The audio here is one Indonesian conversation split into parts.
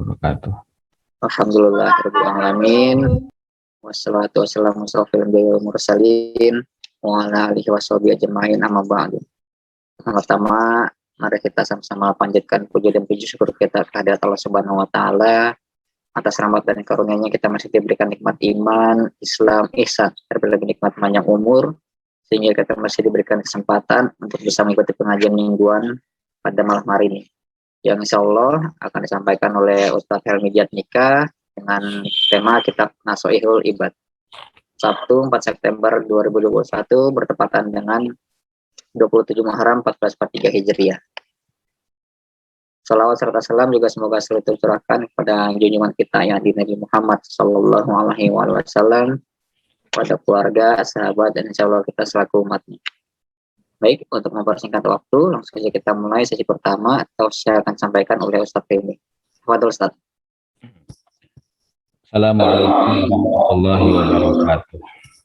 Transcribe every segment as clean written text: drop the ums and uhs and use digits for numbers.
wabarakatuh. Alhamdulillahirrahmanirrahim. Wassalatu wassalamu ala mursalin wa ala alihi washabihi ajmain, amma ba'du. Pertama, mari kita sama-sama panjatkan puji dan puji syukur kita kehadirat Allah Subhanahu wa taala atas rahmat dan karunia-Nya kita masih diberikan nikmat iman, Islam, ihsan, terlebih lagi nikmat panjang umur, sehingga kita masih diberikan kesempatan untuk bisa mengikuti pengajian mingguan pada malam hari ini, yang insya Allah akan disampaikan oleh Ustadz Helmi Jatnika dengan tema Kitab Nashihul Ibad, Sabtu 4 September 2021 bertepatan dengan 27 Muharram 1443 Hijriah. Salawat serta salam juga semoga selalu tercurahkan kepada junjungan kita yang di Nabi Muhammad Sallallahu Alaihi Wasallam, pada keluarga, sahabat, dan insya Allah kita selaku umatnya. Baik, untuk mempersingkat waktu, langsung saja kita mulai sesi pertama, atau saya akan sampaikan oleh Ustadz Femi. Fadhil Ustadz. Assalamualaikum warahmatullahi wabarakatuh.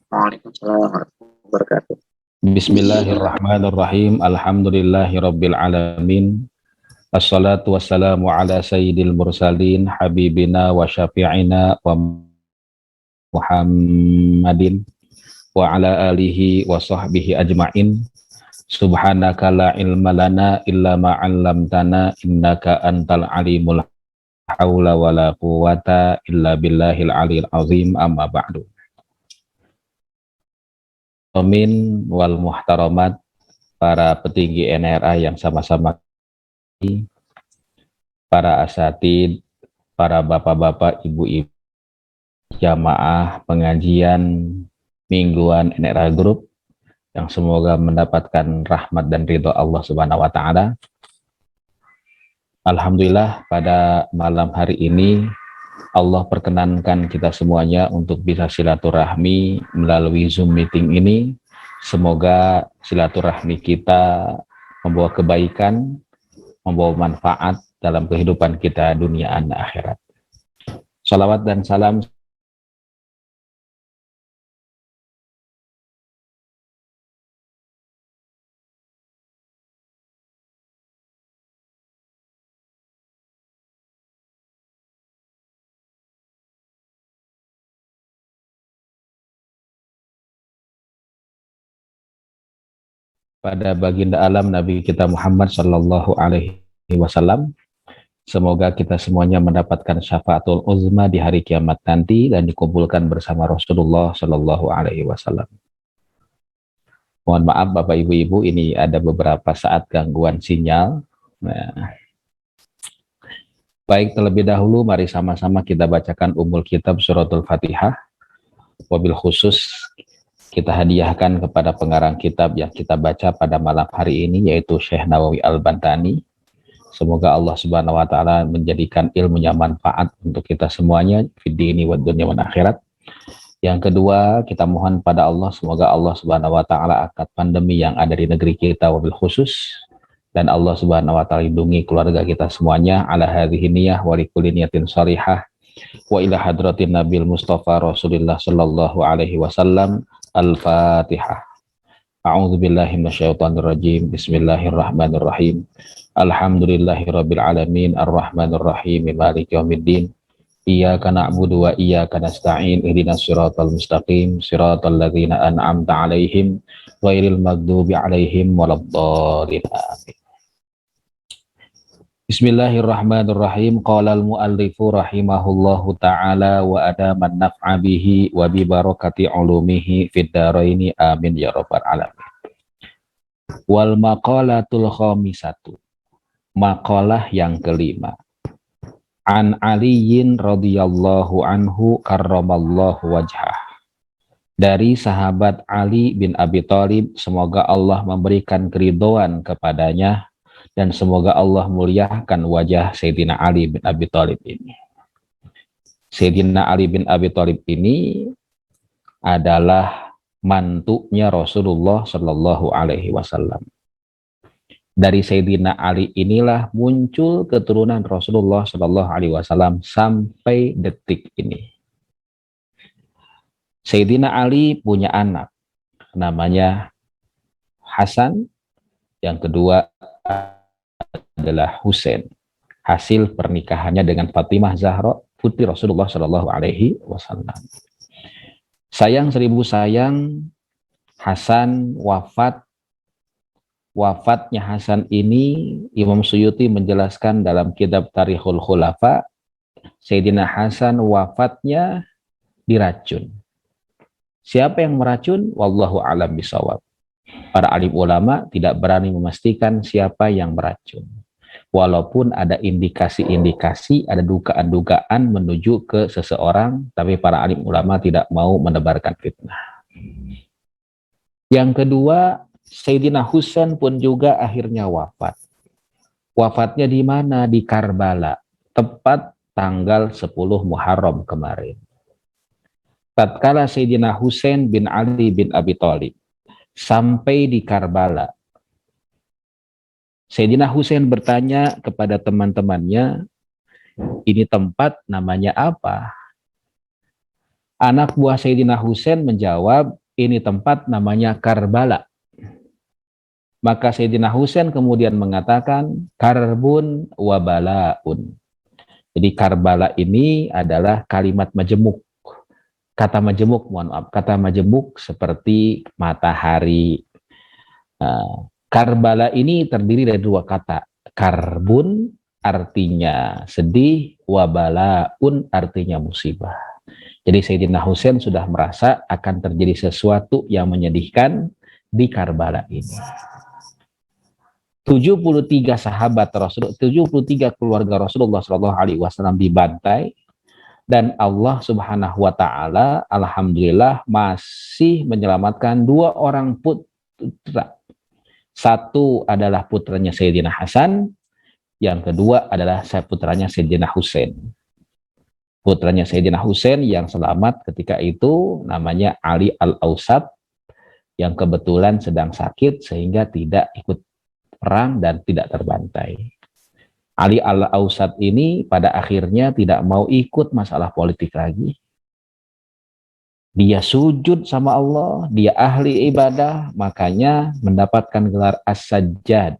Waalaikumsalam warahmatullahi wabarakatuh. Bismillahirrahmanirrahim. Alhamdulillahirabbil alamin. Assalatu wassalamu ala sayyidil mursalin habibina wa syafi'ina wa Muhammadin wa ala alihi wa sahbihi ajma'in. Subhanaka la ilma lana illa ma 'allamtana innaka antal alimul haula wala quwwata illa billahil aliyil azim, amma ba'du. Amin wal muhtaramat, para petinggi NRA yang sama-sama, para asatid, para bapak-bapak, ibu-ibu, jamaah pengajian mingguan NRA Group yang semoga mendapatkan rahmat dan ridho Allah Subhanahu wa taala. Alhamdulillah, pada malam hari ini Allah perkenankan kita semuanya untuk bisa silaturahmi melalui Zoom meeting ini. Semoga silaturahmi kita membawa kebaikan, membawa manfaat dalam kehidupan kita dunia dan akhirat. Salawat dan salam pada baginda alam Nabi kita Muhammad Sallallahu Alaihi Wasallam. Semoga kita semuanya mendapatkan syafaatul uzma di hari kiamat nanti dan dikumpulkan bersama Rasulullah Sallallahu Alaihi Wasallam. Mohon maaf Bapak Ibu-Ibu, ini ada beberapa saat gangguan sinyal. Nah, baik, terlebih dahulu mari sama-sama kita bacakan Ummul Kitab Suratul Fatihah. Wabil khusus kita hadiahkan kepada pengarang kitab yang kita baca pada malam hari ini, yaitu Syekh Nawawi Al-Bantani. Semoga Allah Subhanahu wa taala menjadikan ilmunya manfaat untuk kita semuanya fid dini wad dunya wal akhirat. Yang kedua, kita mohon pada Allah semoga Allah Subhanahu wa taala angkat pandemi yang ada di negeri kita wabil khusus, dan Allah Subhanahu wa taala lindungi keluarga kita semuanya ala hadhihi niyah wa likulli niyatin shalihah wa ila hadratin Nabil Mustafa Rasulillah sallallahu alaihi wasallam. Al-Fatihah. A'udzu billahi minasyaitonir rajim. Bismillahirrahmanirrahim. Alhamdulillahirabbil alamin arrahmanir rahim maliki yaumiddin. Iyyaka na'budu wa iyyaka nasta'in. Ihdinas siratal mustaqim, siratal ladzina an'amta 'alaihim ghairil maghdubi 'alaihim waladdallin. Amin. Bismillahirrahmanirrahim. Qala al-muallifu rahimahullahu ta'ala wa adaman naf'a bihi wa bi barakati ulumihi fid dharaini amin ya rabbal alamin. Wal maqalatul khamisatu, maqalah yang kelima. An Aliyin radhiyallahu anhu karramallahu wajhah. Dari sahabat Ali bin Abi Thalib, semoga Allah memberikan keridhaan kepadanya dan semoga Allah muliakan wajah Sayyidina Ali bin Abi Thalib ini. Sayyidina Ali bin Abi Thalib ini adalah mantunya Rasulullah Shallallahu Alaihi Wasallam. Dari Sayyidina Ali inilah muncul keturunan Rasulullah Shallallahu Alaihi Wasallam sampai detik ini. Sayyidina Ali punya anak namanya Hasan, yang kedua adalah Husain. hasil pernikahannya dengan Fatimah Zahra, putri Rasulullah Shallallahu Alaihi Wasallam. Sayang seribu sayang, Hasan wafat. Wafatnya Hasan ini Imam Suyuti menjelaskan dalam kitab Tarikhul Khulafa, Sayyidina Hasan wafatnya diracun. Siapa yang meracun? Wallahu a'lam bishawab. Para alim ulama tidak berani memastikan siapa yang meracun. Walaupun ada indikasi-indikasi, ada dugaan-dugaan menuju ke seseorang, tapi para alim ulama tidak mau menebarkan fitnah. Yang kedua, Sayyidina Husain pun juga akhirnya wafat. Wafatnya di mana? Di Karbala, tepat tanggal 10 Muharram kemarin. Tatkala Sayyidina Husain bin Ali bin Abi Thalib sampai di Karbala, Sayyidina Husain bertanya kepada teman-temannya, ini tempat namanya apa? Anak buah Sayyidina Husain menjawab, ini tempat namanya Karbala. Maka Sayyidina Husain kemudian mengatakan, karbun wabalaun. Jadi Karbala ini adalah kalimat majemuk. Kata majemuk, mohon maaf, kata majemuk seperti matahari. Karbala ini terdiri dari dua kata. Karbun artinya sedih, wabalaun artinya musibah. Jadi Sayyidina Husain sudah merasa akan terjadi sesuatu yang menyedihkan di Karbala ini. 73 sahabat Rasulullah, 73 keluarga Rasulullah SAW dibantai, dan Allah Subhanahu wa taala alhamdulillah masih menyelamatkan 2 orang putra. Satu adalah putranya Sayyidina Hasan, yang kedua adalah putranya Sayyidina Husain. Putranya Sayyidina Husain yang selamat ketika itu namanya Ali Al-Ausat, yang kebetulan sedang sakit sehingga tidak ikut perang dan tidak terbantai. Ali Al-Ausat ini pada akhirnya tidak mau ikut masalah politik lagi. Dia sujud sama Allah, dia ahli ibadah, makanya mendapatkan gelar As-Sajjad.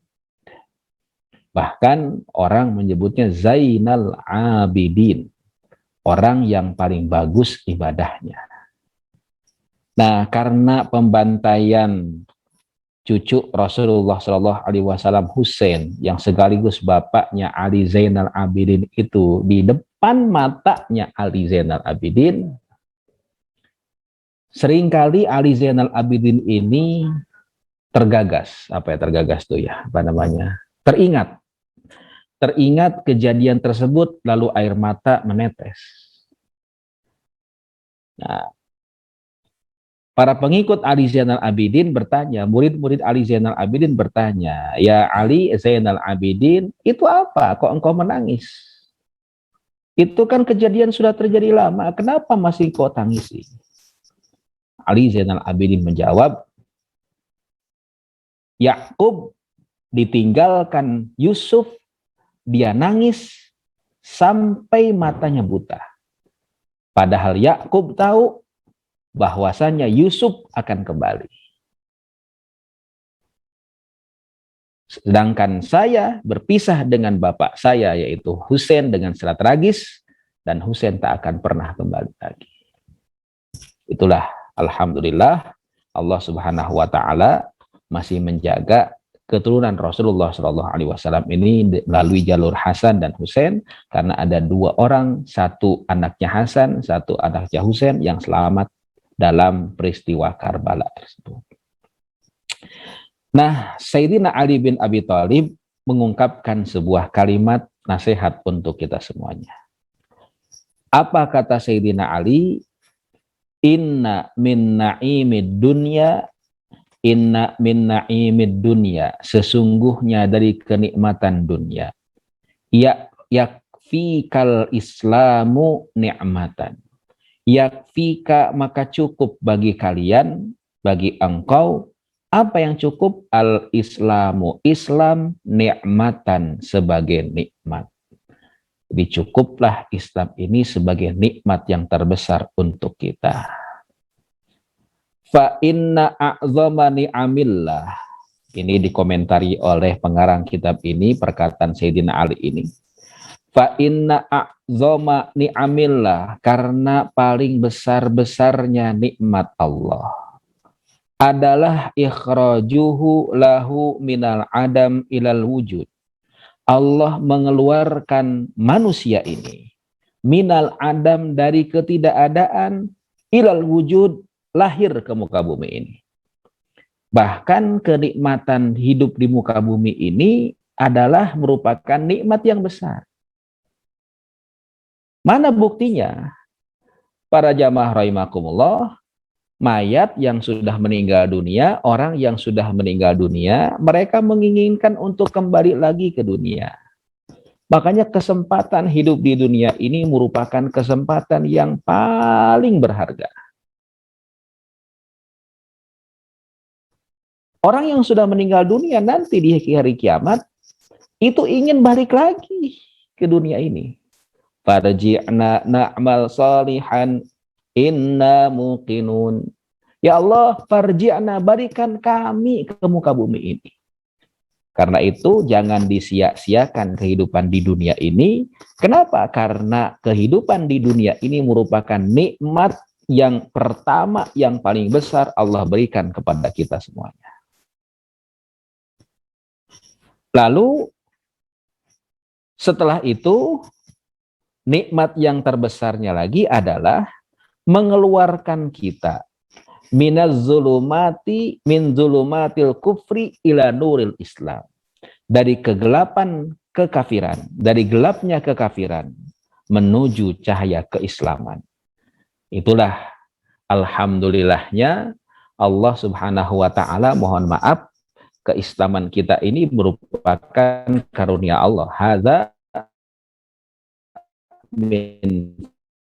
Bahkan orang menyebutnya Zainal Abidin, orang yang paling bagus ibadahnya. Nah, karena pembantaian cucu Rasulullah Shallallahu Alaihi Wasallam Husain yang sekaligus bapaknya Ali Zainal Abidin itu di depan matanya Ali Zainal Abidin, seringkali Ali Zainal Abidin ini tergagas, tergagas tuh ya, teringat kejadian tersebut lalu air mata menetes. Nah, para pengikut Ali Zainal Abidin bertanya, murid-murid Ali Zainal Abidin bertanya, ya Ali Zainal Abidin, itu apa? Kok engkau menangis? Itu kan kejadian sudah terjadi lama, kenapa masih kau tangisi? Ali Zainal Abidin menjawab, Yakub ditinggalkan Yusuf, dia nangis sampai matanya buta. Padahal Yakub tahu bahwasanya Yusuf akan kembali. Sedangkan saya berpisah dengan bapak saya yaitu Husain dengan secara tragis, dan Husain tak akan pernah kembali lagi. Itulah alhamdulillah Allah Subhanahu wa taala masih menjaga keturunan Rasulullah Shallallahu Alaihi Wasallam ini melalui jalur Hasan dan Husain, karena ada 2 orang, satu anaknya Hasan, satu anaknya Husain yang selamat dalam peristiwa Karbala tersebut. Nah, Sayyidina Ali bin Abi Thalib mengungkapkan sebuah kalimat nasihat untuk kita semuanya. Apa kata Sayyidina Ali? Inna min na'imid dunya, sesungguhnya dari kenikmatan dunia, yakfikal islamu ni'matan. Yakfika, maka cukup bagi kalian, bagi engkau, apa yang cukup? Al-islamu, Islam, ni'matan, sebagai nikmat. Jadi cukuplah Islam ini sebagai nikmat yang terbesar untuk kita. Fa inna a'zama ni'amillah. Ini dikomentari oleh pengarang kitab ini, perkataan Sayyidina Ali ini. Fa inna a'zama ni'amillah, karena paling besar-besarnya nikmat Allah adalah ikhrajuhu lahu minal adam ilal wujud. Allah mengeluarkan manusia ini minal adam, dari ketidakadaan, ilal wujud, lahir ke muka bumi ini. Bahkan kenikmatan hidup di muka bumi ini adalah merupakan nikmat yang besar. Mana buktinya? Para jamaah rahimakumullah, mayat yang sudah meninggal dunia, orang yang sudah meninggal dunia, mereka menginginkan untuk kembali lagi ke dunia. Makanya kesempatan hidup di dunia ini merupakan kesempatan yang paling berharga. Orang yang sudah meninggal dunia nanti di hari kiamat, itu ingin balik lagi ke dunia ini. Farji'na na'mal salihan inna muqinun. Ya Allah, farji'na, berikan kami ke muka bumi ini. Karena itu jangan disia-siakan kehidupan di dunia ini. Kenapa? Karena kehidupan di dunia ini merupakan nikmat yang pertama, yang paling besar Allah berikan kepada kita semuanya. Lalu setelah itu, nikmat yang terbesarnya lagi adalah mengeluarkan kita minaz zulumati min zulumatil kufri ila nuril Islam, dari kegelapan kekafiran, dari gelapnya kekafiran menuju cahaya keislaman. Itulah alhamdulillahnya Allah Subhanahu wa taala. Mohon maaf, keislaman kita ini merupakan karunia Allah. Hadza min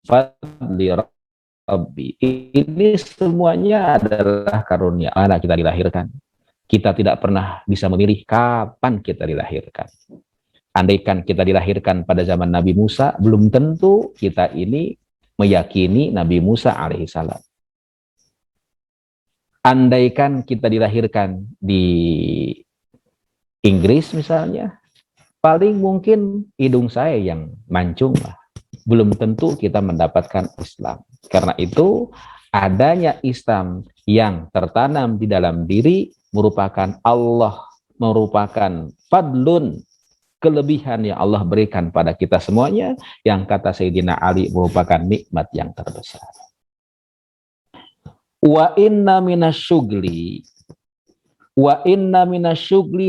fadli Rabbi. Ini semuanya adalah karunia. Mana kita dilahirkan? Kita tidak pernah bisa memilih kapan kita dilahirkan. Andaikan kita dilahirkan pada zaman Nabi Musa, belum tentu kita ini meyakini Nabi Musa alaihissalam. Andaikan kita dilahirkan di Inggris misalnya, paling mungkin hidung saya yang mancung lah. Belum tentu kita mendapatkan Islam. Karena itu, adanya Islam yang tertanam di dalam diri merupakan Allah, merupakan fadlun, kelebihan yang Allah berikan pada kita semuanya, yang kata Sayyidina Ali merupakan nikmat yang terbesar. Wa inna minasyugli,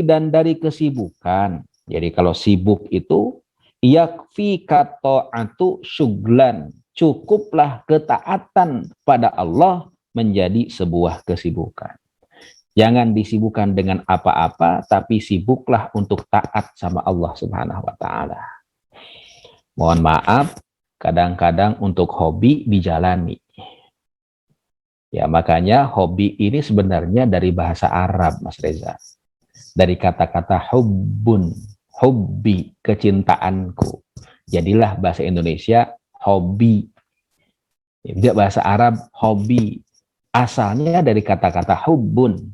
dan dari kesibukan. Jadi kalau sibuk itu, yakfi kata'atu syuglan, cukuplah ketaatan pada Allah menjadi sebuah kesibukan. Jangan disibukkan dengan apa-apa, tapi sibuklah untuk taat sama Allah Subhanahu wa taala. Mohon maaf, kadang-kadang untuk hobi dijalani. Ya, makanya hobi ini sebenarnya dari bahasa Arab, Mas Reza. Dari kata-kata hubbun, hobbi, kecintaanku. Jadilah bahasa Indonesia hobi. Tidak bahasa Arab hobi. Asalnya dari kata-kata hubbun.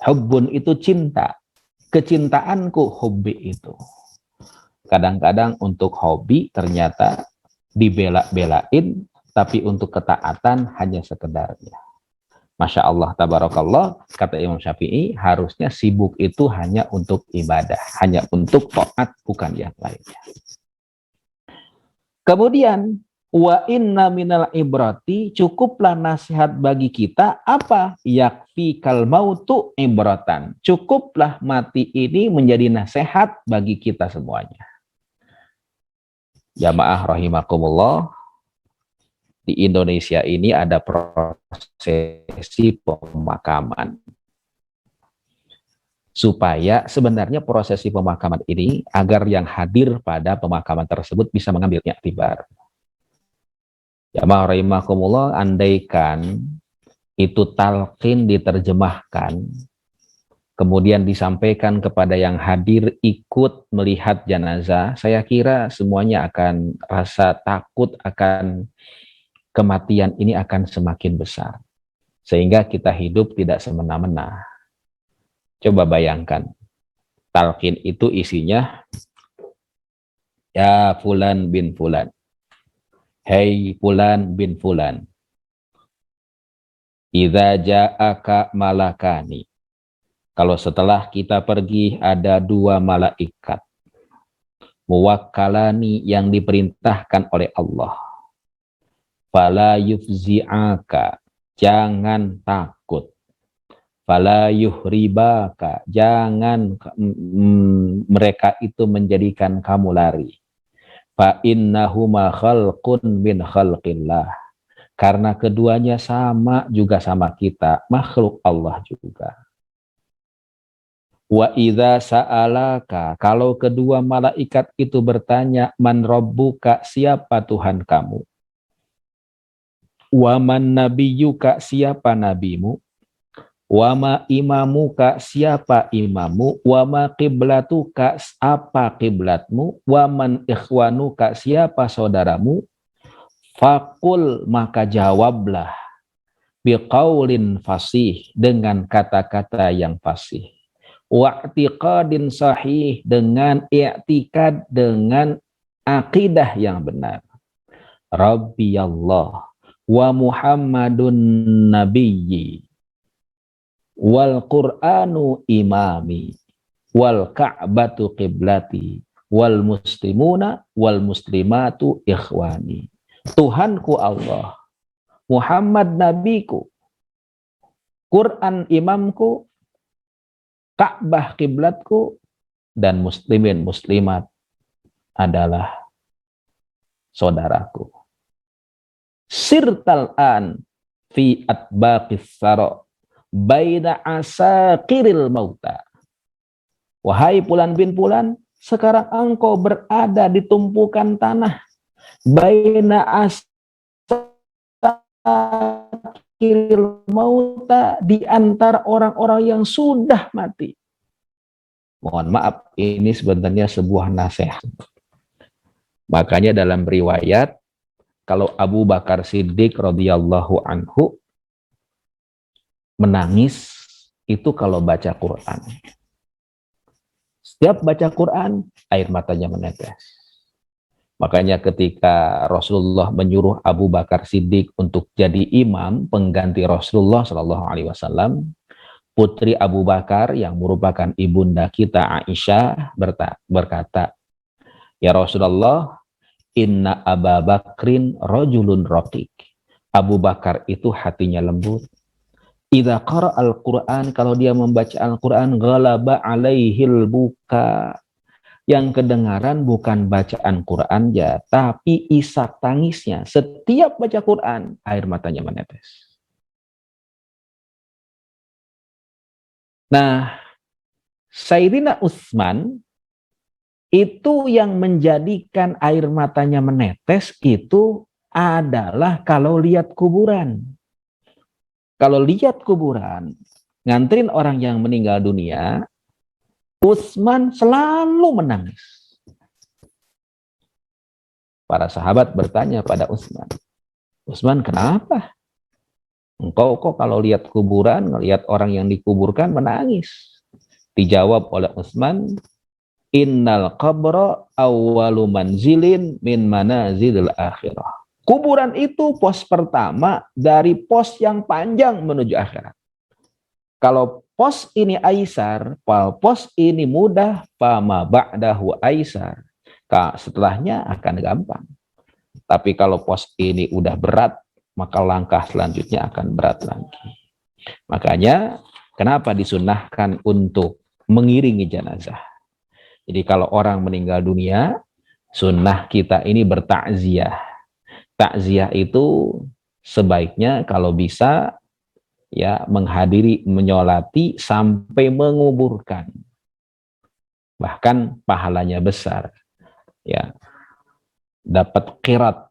Hubbun itu cinta. Kecintaanku hobi itu. Kadang-kadang untuk hobi ternyata dibela-belain, tapi untuk ketaatan hanya sekedarnya. Masya Allah, tabarakallah, kata Imam Syafi'i, harusnya sibuk itu hanya untuk ibadah, hanya untuk taat, bukan yang lainnya. Kemudian, wa inna minal ibrati, cukuplah nasihat bagi kita, apa? Yakfi kal mautu ibratan. Cukuplah mati ini menjadi nasihat bagi kita semuanya. Jamaah rahimakumullah, di Indonesia ini ada prosesi pemakaman. Supaya sebenarnya prosesi pemakaman ini, agar yang hadir pada pemakaman tersebut bisa mengambil iktibar. Jamaah rahimakumullah, andaikan itu talqin diterjemahkan, kemudian disampaikan kepada yang hadir ikut melihat jenazah, saya kira semuanya akan rasa takut akan kematian ini akan semakin besar. Sehingga kita hidup tidak semena-mena. Coba bayangkan, talqin itu isinya Ya fulan bin fulan. Hei fulan bin fulan. Idza ja'aka malakani. Kalau setelah kita pergi ada dua malaikat. Muwakkalani yang diperintahkan oleh Allah. Fala yufzi'aka. Jangan takut. Fala yuhribaka. Jangan mereka itu menjadikan kamu lari. Fa innahuma khalqun min khalqillah. Karena keduanya sama juga sama kita, makhluk Allah juga. Wa idza sa'alaka, kalau kedua malaikat itu bertanya, man rabbuka, siapa Tuhan kamu? Wa man nabiyyuka, siapa nabimu? Wa ma imamuka, siapa imamu? Wa ma qiblatuka, apa kiblatmu? Wa man ikhwanuka, siapa saudaramu? Fakul, maka jawablah biqaulin fasih, dengan kata-kata yang fasih. Wa'tiqadin sahih, dengan i'tikad, dengan akidah yang benar. Rabbi Allah wa Muhammadun nabiyyi wal Qur'anu imami wal Ka'batu qiblati wal muslimuna wal muslimatu ikhwani. Tuhanku Allah, Muhammad nabiku, Quran imamku, Ka'bah kiblatku, dan muslimin muslimat adalah saudaraku. Sirtal an fi atbaqis sara baina asaqiril mauta. Wahai Fulan bin Fulan, sekarang engkau berada di tumpukan tanah baina asaqiril mauta, di antara orang-orang yang sudah mati. Mohon maaf, ini sebenarnya sebuah nasihat. Makanya dalam riwayat, kalau Abu Bakar Siddiq radhiyallahu anhu menangis itu kalau baca Quran. Setiap baca Quran, air matanya menetes. Makanya ketika Rasulullah menyuruh Abu Bakar Siddiq untuk jadi imam pengganti Rasulullah SAW, putri Abu Bakar yang merupakan ibunda kita Aisyah berkata, ya Rasulullah, inna Aba Bakrin rajulun raqiq. Abu Bakar itu hatinya lembut. Idza qara al-Quran, kalau dia membaca Al-Quran, ghalaba alaihil buka. Yang kedengaran bukan bacaan Quran ya, tapi isak tangisnya. Setiap baca Quran, air matanya menetes. Nah, Sayyidina Utsman itu yang menjadikan air matanya menetes itu adalah kalau lihat kuburan. Kalau lihat kuburan, nganterin orang yang meninggal dunia, Utsman selalu menangis. Para sahabat bertanya pada Utsman, Utsman kenapa? Engkau kok kalau lihat kuburan, ngelihat orang yang dikuburkan menangis? Dijawab oleh Utsman, innal qabra awwalu manzilin min manazilil akhirah. Kuburan itu pos pertama dari pos yang panjang menuju akhirat. Kalau pos ini aisar, pos ini mudah, fama ba'dahu aisar. Setelahnya akan gampang. Tapi kalau pos ini udah berat, maka langkah selanjutnya akan berat lagi. Makanya kenapa disunahkan untuk mengiringi jenazah? Jadi kalau orang meninggal dunia, sunnah kita ini bertakziah. Takziah itu sebaiknya kalau bisa ya menghadiri, menyolati sampai menguburkan. Bahkan pahalanya besar. Ya. Dapat qirat,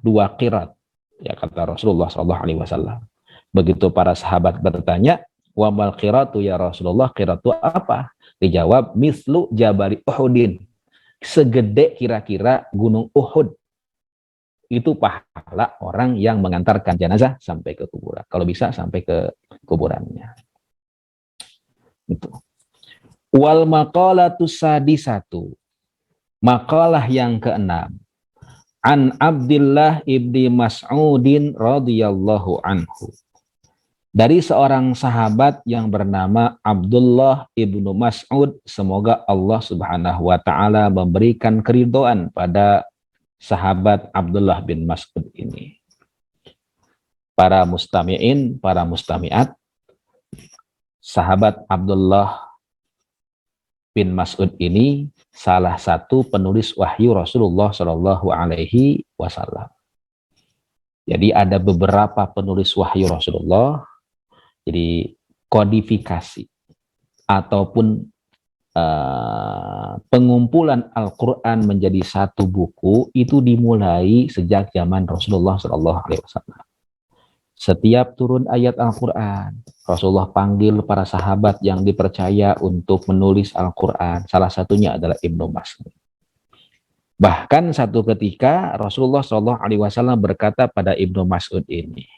2 qirat. Ya kata Rasulullah SAW. Begitu para sahabat bertanya, wa mal qiratu ya Rasulullah, qiratu apa? Dijawab, mislu jabali Uhudin. Segede kira-kira gunung Uhud. Itu pahala orang yang mengantarkan jenazah sampai ke kuburan. Kalau bisa sampai ke kuburannya. Itu. Wal maqalatu sadisatu. Makalah yang keenam. An Abdullah ibni Mas'udin radhiyallahu anhu. Dari seorang sahabat yang bernama Abdullah ibnu Mas'ud, semoga Allah Subhanahu wa taala memberikan keridhaan pada sahabat Abdullah bin Mas'ud ini. Para mustami'in, para mustami'at, sahabat Abdullah bin Mas'ud ini salah satu penulis wahyu Rasulullah Shallallahu Alaihi Wasallam. Jadi ada beberapa penulis wahyu Rasulullah. Jadi kodifikasi ataupun pengumpulan Al-Quran menjadi satu buku itu dimulai sejak zaman Rasulullah Shallallahu Alaihi Wasallam. Setiap turun ayat Al-Quran, Rasulullah panggil para sahabat yang dipercaya untuk menulis Al-Quran. Salah satunya adalah Ibnu Mas'ud. Bahkan satu ketika Rasulullah SAW berkata pada Ibnu Mas'ud ini,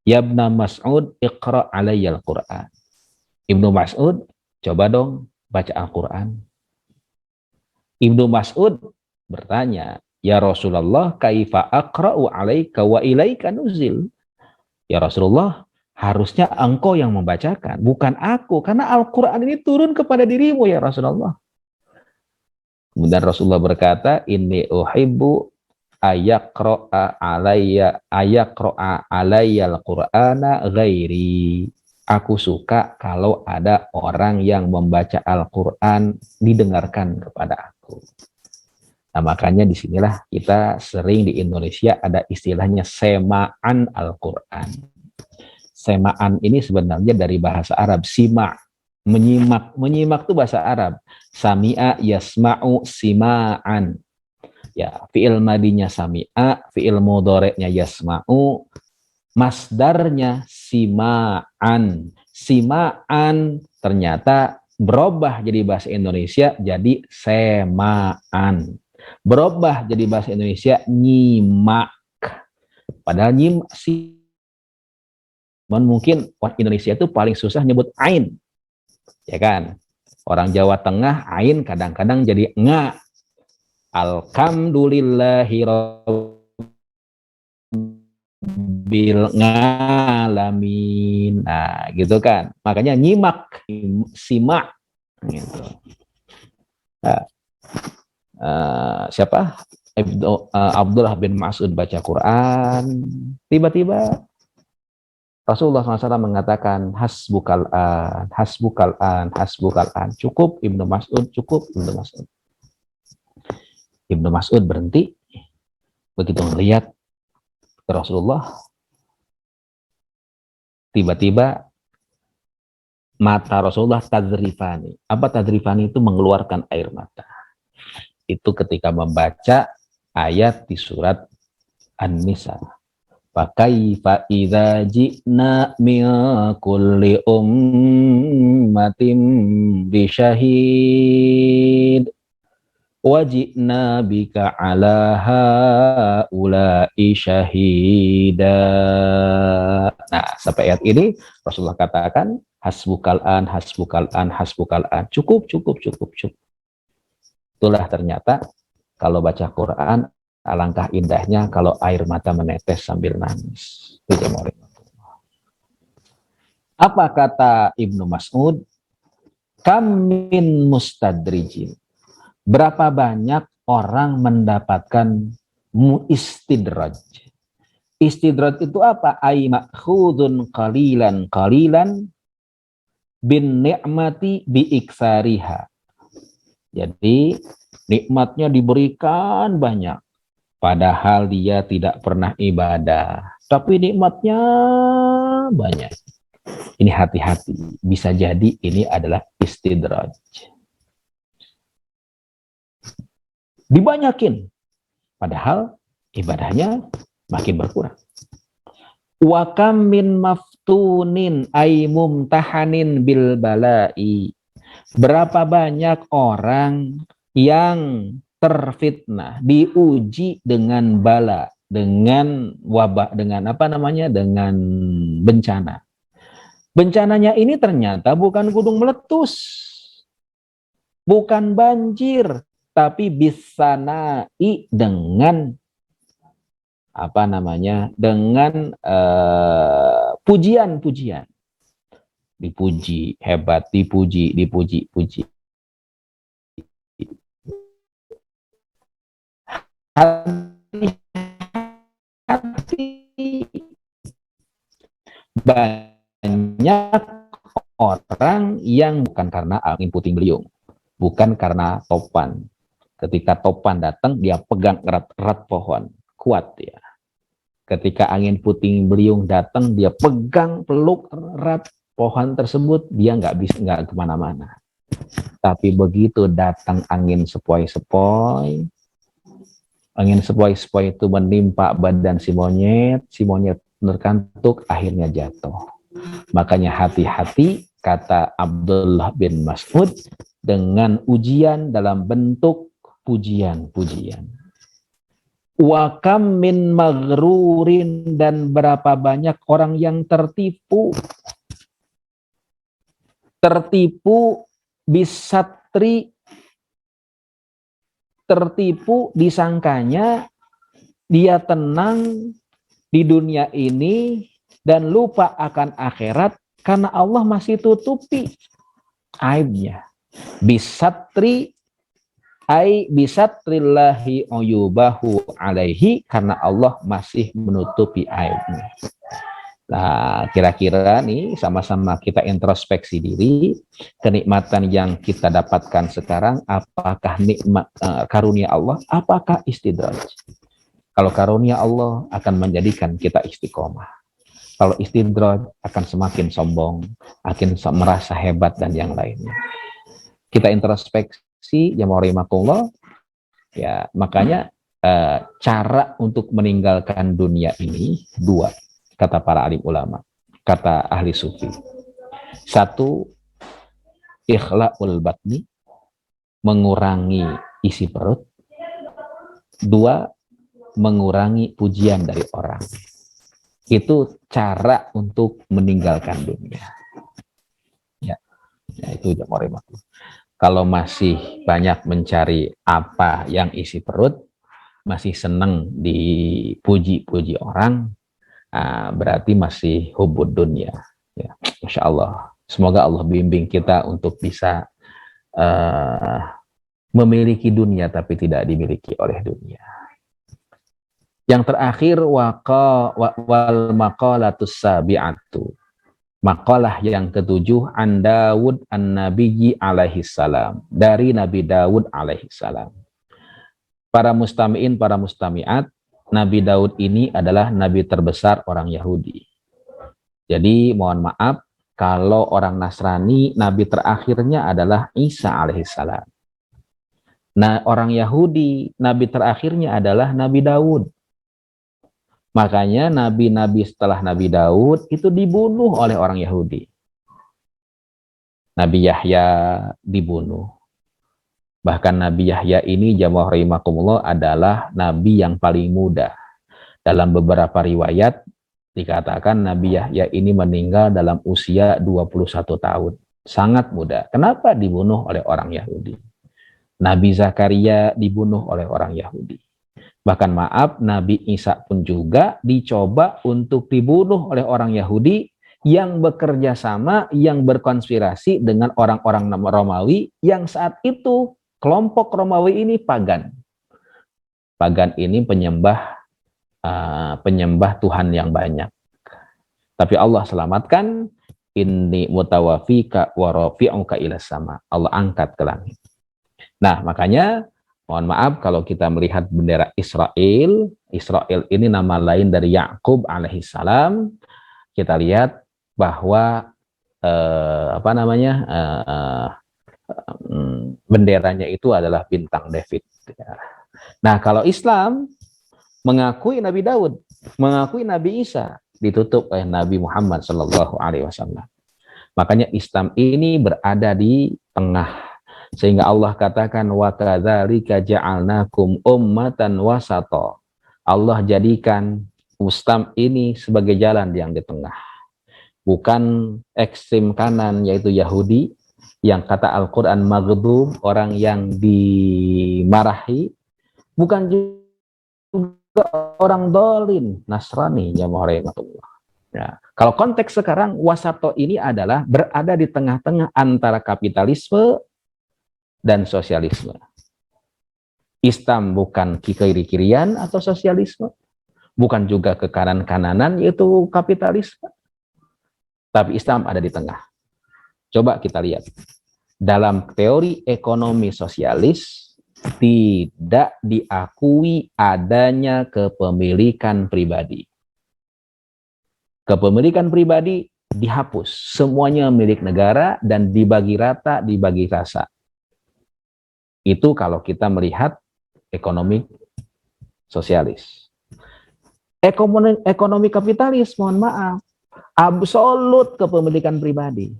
"Ya Ibnu Mas'ud, iqra' alayya Al-Quran." Ibnu Mas'ud, coba dong baca Al-Quran. Ibnu Mas'ud bertanya, "Ya Rasulullah, kaifa aqra'u alaika wa ilaika nuzil?" Ya Rasulullah, harusnya engkau yang membacakan, bukan aku, karena Al-Quran ini turun kepada dirimu ya Rasulullah. Kemudian Rasulullah berkata, "Inni uhibbu ayaqra'a alayya al-Qur'ana ghairi." Aku suka kalau ada orang yang membaca Al-Quran didengarkan kepada aku. Nah, makanya disinilah kita sering di Indonesia ada istilahnya semaan Al-Quran. Semaan ini sebenarnya dari bahasa Arab, sima, menyimak. Menyimak itu bahasa Arab. Sami'a yasma'u sima'an. Ya, fi'il madinya sami'a, fi'il mudhari'nya yasma'u, masdarnya sima'an. Sima'an ternyata berubah jadi bahasa Indonesia jadi semaan. Berubah jadi bahasa Indonesia nyimak. Padahal mungkin orang Indonesia itu paling susah nyebut ain. Ya kan? Orang Jawa Tengah ain kadang-kadang jadi nga. Alhamdulillahi rabbil ngalamin. Nah, gitu kan. Makanya nyimak, simak gitu. Nah, siapa? Abdullah bin Mas'ud baca Quran, tiba-tiba Rasulullah SAW mengatakan hasbukal an, hasbukal an, hasbukal an. Cukup Ibnu Mas'ud, cukup Ibnu Mas'ud. Ibnu Mas'ud berhenti, begitu melihat Rasulullah, tiba-tiba mata Rasulullah tadrifani. Apa tadrifani itu? Mengeluarkan air mata. Itu ketika membaca ayat di surat An-Nisa. Fakaifa idza ji'na min kulli ummatin bisyahid wa ji'na bika ala haula'i syahida. Nah, sampai ayat ini Rasulullah katakan hasbukal an, hasbukal an, hasbukal an. Cukup, cukup, cukup, cukup. Itulah ternyata kalau baca Quran, alangkah indahnya kalau air mata menetes sambil nangis. Apa kata Ibnu Mas'ud? Kam min mustadrijin. Berapa banyak orang mendapatkan istidraj. Istidraj itu apa? Ay ma'khudun qalilan qalilan bin ni'mati bi iksariha. Jadi nikmatnya diberikan banyak, padahal dia tidak pernah ibadah. Tapi nikmatnya banyak. Ini hati-hati, bisa jadi ini adalah istidraj. Dibanyakin, padahal ibadahnya makin berkurang. Wa kam min maftunin ay mumtahanin bil bala'i. Berapa banyak orang yang terfitnah, diuji dengan bala, dengan wabah, dengan apa namanya, dengan bencana. Bencananya ini ternyata bukan gunung meletus, bukan banjir, tapi bisanai dengan apa namanya? Dengan pujian-pujian. Dipuji, hebat, dipuji. Hati banyak orang yang bukan karena angin puting beliung, bukan karena topan. Ketika topan datang, dia pegang erat-erat pohon, kuat ya. Ketika angin puting beliung datang, dia pegang peluk erat pohon tersebut, dia nggak kemana-mana. Tapi begitu datang angin sepoi-sepoi itu menimpa badan si monyet terkantuk, akhirnya jatuh. Makanya hati-hati, kata Abdullah bin Mas'ud, dengan ujian dalam bentuk pujian-pujian. Wa kam min maghrurin, dan berapa banyak orang yang tertipu bisatri, tertipu disangkanya dia tenang di dunia ini dan lupa akan akhirat karena Allah masih tutupi aibnya. Bisatri ai bisatrillahi uyubahu alaihi, karena Allah masih menutupi aibnya. Nah, kira-kira nih sama-sama kita introspeksi diri, kenikmatan yang kita dapatkan sekarang, apakah nikmat karunia Allah, apakah istidraj? Kalau karunia Allah akan menjadikan kita istiqomah. Kalau istidraj akan semakin sombong, akan merasa hebat dan yang lainnya. Kita introspeksi, ya rahimakumullah, ya makanya cara untuk meninggalkan dunia ini dua, kata para alim ulama, kata ahli sufi. Satu, ikhla'ul batni, mengurangi isi perut. Dua, mengurangi pujian dari orang. Itu cara untuk meninggalkan dunia. Ya, itu jamaah. Kalau masih banyak mencari apa yang isi perut, masih senang dipuji-puji orang, berarti masih hubud dunia. Ya, Masya Allah. Semoga Allah bimbing kita untuk bisa memiliki dunia tapi tidak dimiliki oleh dunia. Yang terakhir, wal maqalatus sabi'atu, makalah yang ketujuh, an Dawud an-Nabiyyi alaihi salam, dari Nabi Dawud alaihi salam. Para mustami'in, para mustami'at, Nabi Daud ini adalah nabi terbesar orang Yahudi. Jadi mohon maaf, kalau orang Nasrani, nabi terakhirnya adalah Isa alaihissalam. Nah, orang Yahudi, nabi terakhirnya adalah Nabi Daud. Makanya nabi-nabi setelah Nabi Daud itu dibunuh oleh orang Yahudi. Nabi Yahya dibunuh. Bahkan Nabi Yahya ini, jamaah rahimakumullah, adalah nabi yang paling muda. Dalam beberapa riwayat dikatakan Nabi Yahya ini meninggal dalam usia 21 tahun. Sangat muda. Kenapa dibunuh oleh orang Yahudi? Nabi Zakaria dibunuh oleh orang Yahudi. Bahkan maaf, Nabi Isa pun juga dicoba untuk dibunuh oleh orang Yahudi yang bekerja sama, yang berkonspirasi dengan orang-orang Romawi yang saat itu kelompok Romawi ini pagan. Pagan ini penyembah Tuhan yang banyak. Tapi Allah selamatkan, inni mutawafika wa rafi'uka ila sama. Allah angkat ke langit. Nah, makanya mohon maaf kalau kita melihat bendera Israel. Israel ini nama lain dari Yakub alaihissalam. Kita lihat bahwa benderanya itu adalah bintang David. Nah, kalau Islam mengakui Nabi Daud, mengakui Nabi Isa, ditutup oleh Nabi Muhammad Shallallahu Alaihi Wasallam. Makanya Islam ini berada di tengah. Sehingga Allah katakan, wa kadzalika ja'alnakum ummatan wasata. Allah jadikan Islam ini sebagai jalan yang di tengah. Bukan ekstrem kanan yaitu Yahudi, Yang kata Al-Quran maghdub, orang yang dimarahi, bukan juga orang dolin, Nasrani, ya rahimahullah. Ya. Kalau konteks sekarang, wasato ini adalah berada di tengah-tengah antara kapitalisme dan sosialisme. Islam bukan ke kiri-kirian atau sosialisme, bukan juga ke kanan-kananan yaitu kapitalisme, tapi Islam ada di tengah. Coba kita lihat. Dalam teori ekonomi sosialis, tidak diakui adanya kepemilikan pribadi. Kepemilikan pribadi dihapus. Semuanya milik negara dan dibagi rata, dibagi rasa. Itu kalau kita melihat ekonomi sosialis. Ekonomi kapitalis, mohon maaf, absolut kepemilikan pribadi.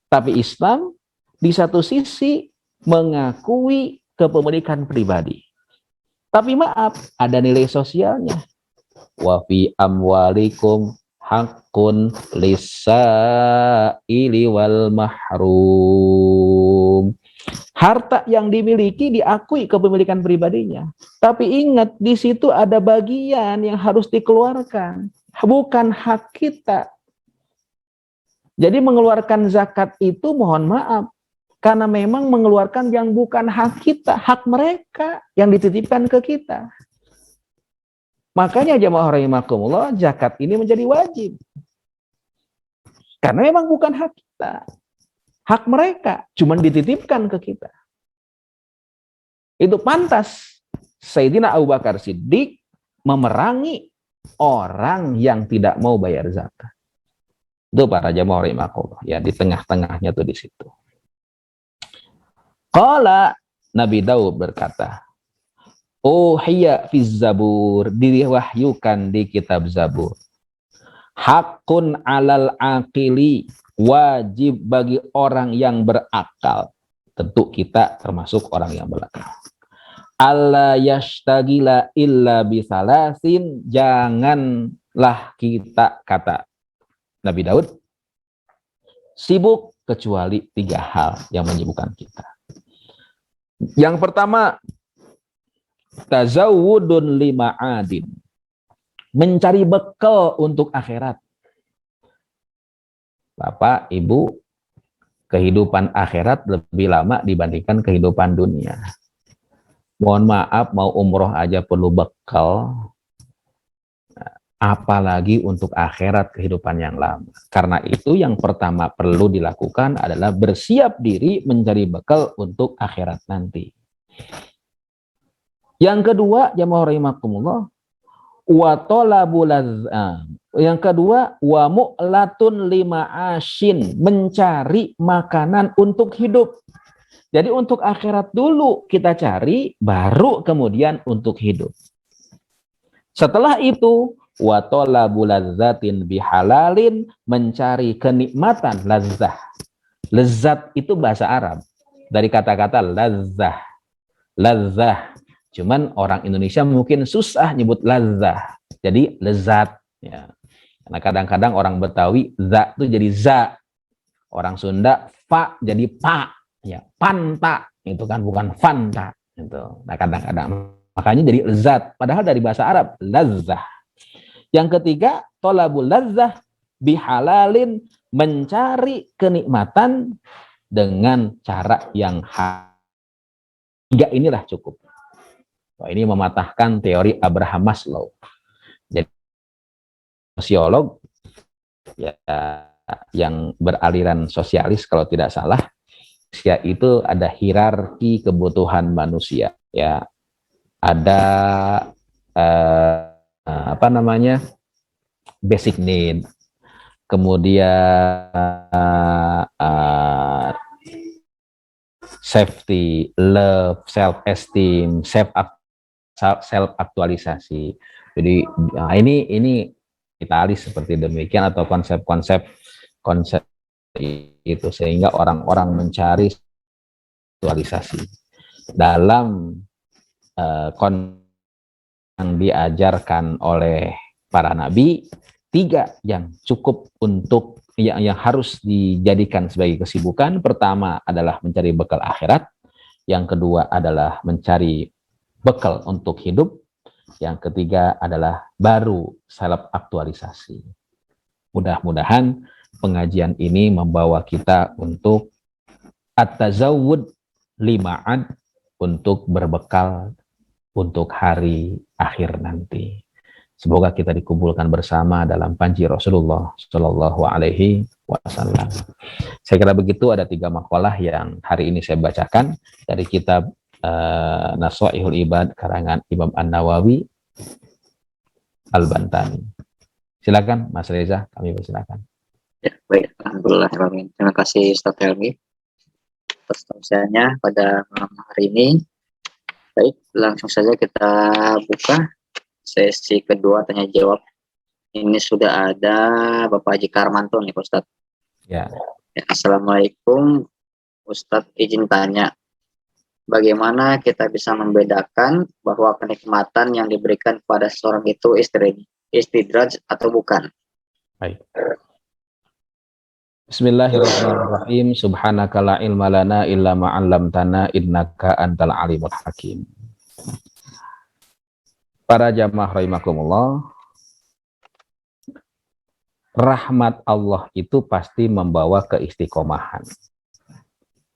Tapi Islam di satu sisi mengakui kepemilikan pribadi. Tapi maaf, ada nilai sosialnya. Wa fi amwalikum haqqun lis-sa'ili wal mahrum. Harta yang dimiliki diakui kepemilikan pribadinya. Tapi ingat, di situ ada bagian yang harus dikeluarkan. Bukan hak kita. Jadi mengeluarkan zakat itu mohon maaf. Karena memang mengeluarkan yang bukan hak kita. Hak mereka yang dititipkan ke kita. Makanya jamaah rahimakumullah, zakat ini menjadi wajib. Karena memang bukan hak kita. Hak mereka cuma dititipkan ke kita. Itu pantas Sayyidina Abu Bakar Siddiq memerangi orang yang tidak mau bayar zakat. Itu para jamaah rahimakumullah, ya di tengah-tengahnya tuh di situ. Qala, Nabi Daud berkata, "Uhiya fiz Zabur," diwahyukan di kitab Zabur. Hakun alal aqili, wajib bagi orang yang berakal. Tentu kita termasuk orang yang berakal. Alla yashtagila illa bisalasin, janganlah kita, kata Nabi Daud, sibuk kecuali 3 hal yang menyibukkan kita. Yang pertama, tazawwudun lima'adin, mencari bekal untuk akhirat. Bapak, Ibu, kehidupan akhirat lebih lama dibandingkan kehidupan dunia. Mohon maaf, mau umroh aja perlu bekal, apalagi untuk akhirat kehidupan yang lama. Karena itu yang pertama perlu dilakukan adalah bersiap diri mencari bekal untuk akhirat nanti. Yang kedua, jamaah rahimakumullah, wa talabul yang kedua, wa mu'latun lima'ashin, mencari makanan untuk hidup. Jadi untuk akhirat dulu kita cari, baru kemudian untuk hidup. Setelah itu, wa talabul lazzatin bihalalin, mencari kenikmatan, lazzah. Lezat itu bahasa Arab, dari kata-kata lazzah. Lazzah. Cuman orang Indonesia mungkin susah nyebut lazzah. Jadi lezat, ya. Karena kadang-kadang orang Betawi za itu jadi za. Orang Sunda fa jadi pa, ya. Panta itu kan bukan fanta gitu. Nah, kadang-kadang makanya jadi lezat, padahal dari bahasa Arab lazzah. Yang ketiga, tolabul lazzah bihalalin, mencari kenikmatan dengan cara yang halal. 3 inilah cukup. Wah, ini mematahkan teori Abraham Maslow. Jadi sosiolog ya, yang beraliran sosialis kalau tidak salah, manusia itu ada hierarki kebutuhan manusia, ya. Ada apa namanya, basic need, kemudian safety, love, self esteem, self aktualisasi. Jadi ini Italis seperti demikian, atau konsep itu, sehingga orang-orang mencari aktualisasi dalam yang diajarkan oleh para nabi. 3 yang cukup untuk yang harus dijadikan sebagai kesibukan. Pertama adalah mencari bekal akhirat, yang kedua adalah mencari bekal untuk hidup, yang ketiga adalah baru self aktualisasi. Mudah-mudahan pengajian ini membawa kita untuk at-tazawwud lima'ad, untuk berbekal untuk hari akhir nanti. Semoga kita dikumpulkan bersama dalam panji Rasulullah Shallallahu Alaihi Wasallam. Saya kira begitu. Ada 3 makalah yang hari ini saya bacakan dari kitab Naswaihul Ibad karangan Imam An-Nawawi Al-Bantani. Silakan Mas Reza, kami persilakan. Ya, baik. Alhamdulillah. Terima kasih Ustaz Helmi atas tausiahnya pada malam hari ini. Baik, langsung saja kita buka sesi kedua tanya jawab. Ini sudah ada Bapak Haji Karmanto nih Pak Ustadz. Ya. Assalamualaikum Ustadz, izin tanya, bagaimana kita bisa membedakan bahwa kenikmatan yang diberikan kepada seorang itu istidraj atau bukan? Baik. Bismillahirrahmanirrahim. Subhanaka la ilma lana illa ma 'allamtana innaka antal alimul hakim. Para jamaah rahimakumullah, rahmat Allah itu pasti membawa keistiqomahan.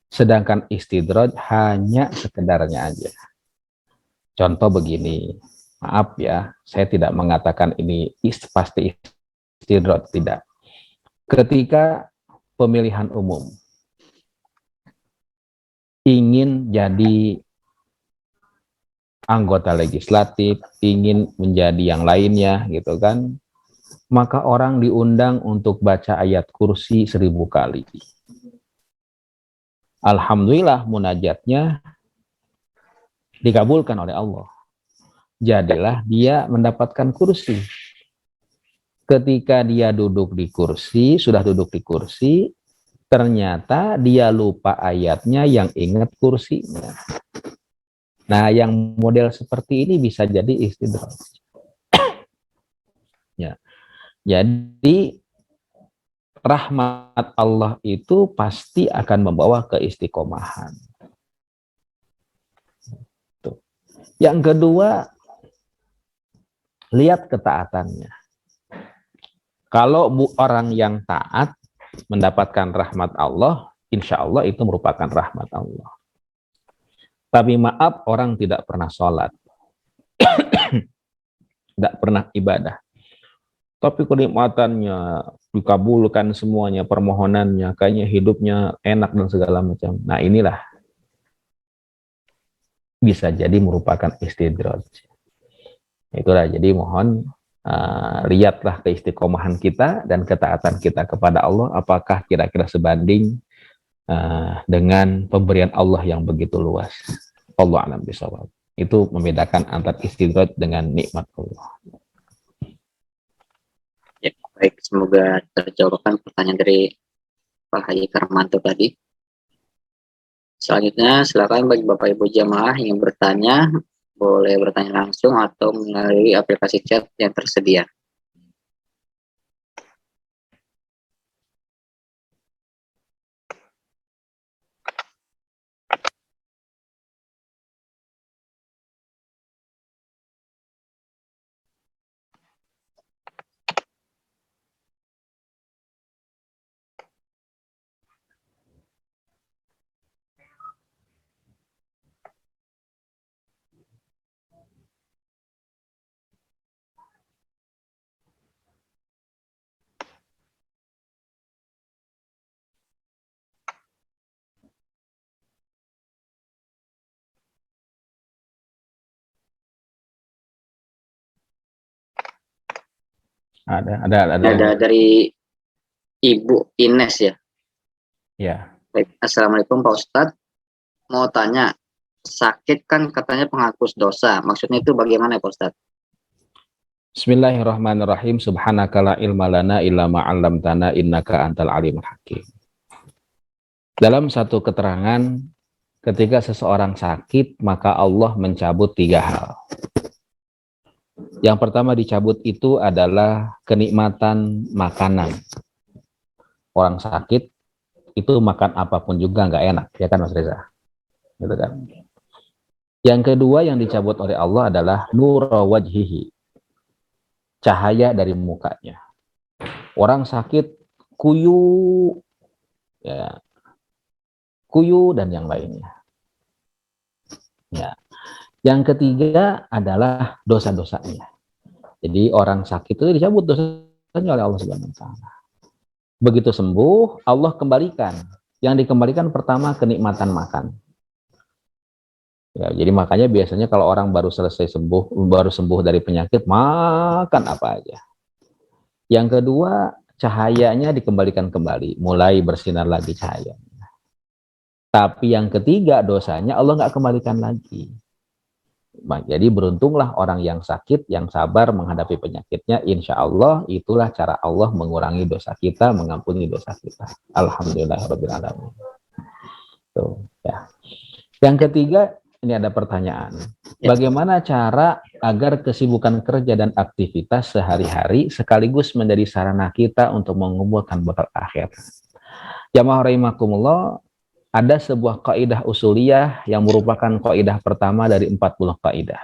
Sedangkan istidraj hanya sekedarnya aja. Contoh begini, maaf ya, saya tidak mengatakan ini pasti istidraj, tidak. Ketika pemilihan umum ingin jadi anggota legislatif, ingin menjadi yang lainnya gitu kan, maka orang diundang untuk baca ayat kursi 1000 kali. Alhamdulillah munajatnya dikabulkan oleh Allah. Jadilah dia mendapatkan kursi. Ketika dia duduk di kursi, sudah duduk di kursi, ternyata dia lupa ayatnya, yang ingat kursinya. Nah, yang model seperti ini bisa jadi istidraj. Ya. Jadi rahmat Allah itu pasti akan membawa keistiqomahan. Tuh. Yang kedua, lihat ketaatannya. Kalau orang yang taat mendapatkan rahmat Allah, insya Allah itu merupakan rahmat Allah. Tapi maaf, orang tidak pernah sholat, tidak pernah ibadah, tapi kenikmatannya dikabulkan semuanya, permohonannya, kayaknya hidupnya enak dan segala macam. Nah, inilah bisa jadi merupakan istidraj. Itulah, jadi mohon lihatlah keistiqomahan kita dan ketaatan kita kepada Allah, apakah kira-kira sebanding dengan pemberian Allah yang begitu luas. Allah a'lam bishawab. Itu membedakan antara istidraj dengan nikmat Allah. Ya, baik, semoga terjawabkan pertanyaan dari Pak Haji Karmanto tadi. Selanjutnya, silakan bagi Bapak Ibu jamaah yang bertanya, boleh bertanya langsung atau melalui aplikasi chat yang tersedia. Ada dari Ibu Ines ya. Ya. Baik, Assalamualaikum Pak Ustadz. Mau tanya, sakit kan katanya penghapus dosa. Maksudnya itu bagaimana Pak Ustadz? Bismillahirrahmanirrahim. Subhanaka la ilma lana illa ma 'allamtana innaka antal alimul hakim. Dalam satu keterangan, ketika seseorang sakit, maka Allah mencabut 3 hal. Yang pertama dicabut itu adalah kenikmatan makanan. orang sakit itu makan apapun juga nggak enak, ya kan Mas Reza? Gitu kan? Yang kedua yang dicabut oleh Allah adalah nura wajhihi, cahaya dari mukanya. Orang sakit kuyu, ya, kuyu dan yang lainnya. Ya. Yang ketiga adalah dosa-dosanya. Jadi orang sakit itu dicabut dosanya oleh Allah Subhanahu wa taala. Begitu sembuh, Allah kembalikan. Yang dikembalikan pertama kenikmatan makan. Ya, jadi makanya biasanya kalau orang baru sembuh dari penyakit, makan apa aja. Yang kedua, cahayanya dikembalikan kembali, mulai bersinar lagi cahaya. Tapi yang ketiga, dosanya Allah nggak kembalikan lagi. Jadi beruntunglah orang yang sakit, yang sabar menghadapi penyakitnya. Insya Allah itulah cara Allah mengurangi dosa kita, mengampuni dosa kita. Alhamdulillahirabbil alamin. Tuh, ya. Yang ketiga, ini ada pertanyaan. Bagaimana cara agar kesibukan kerja dan aktivitas sehari-hari sekaligus menjadi sarana kita untuk mengumpulkan bekal akhir? Jamaah rahimakumullah, ada sebuah kaidah usuliyah yang merupakan kaidah pertama dari 40 kaidah.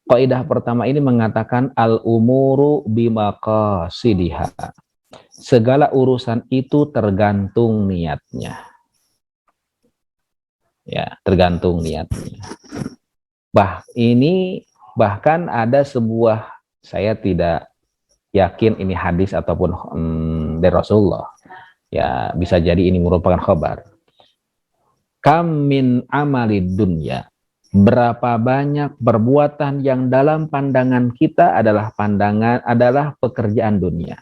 Kaidah pertama ini mengatakan al-umuru bimaqasidiha. Segala urusan itu tergantung niatnya. Ya, tergantung niatnya. Bahkan ada sebuah, saya tidak yakin ini hadis ataupun dari Rasulullah. Ya, bisa jadi ini merupakan khabar. Kam min amalid dunya, berapa banyak perbuatan yang dalam pandangan kita adalah pekerjaan dunia.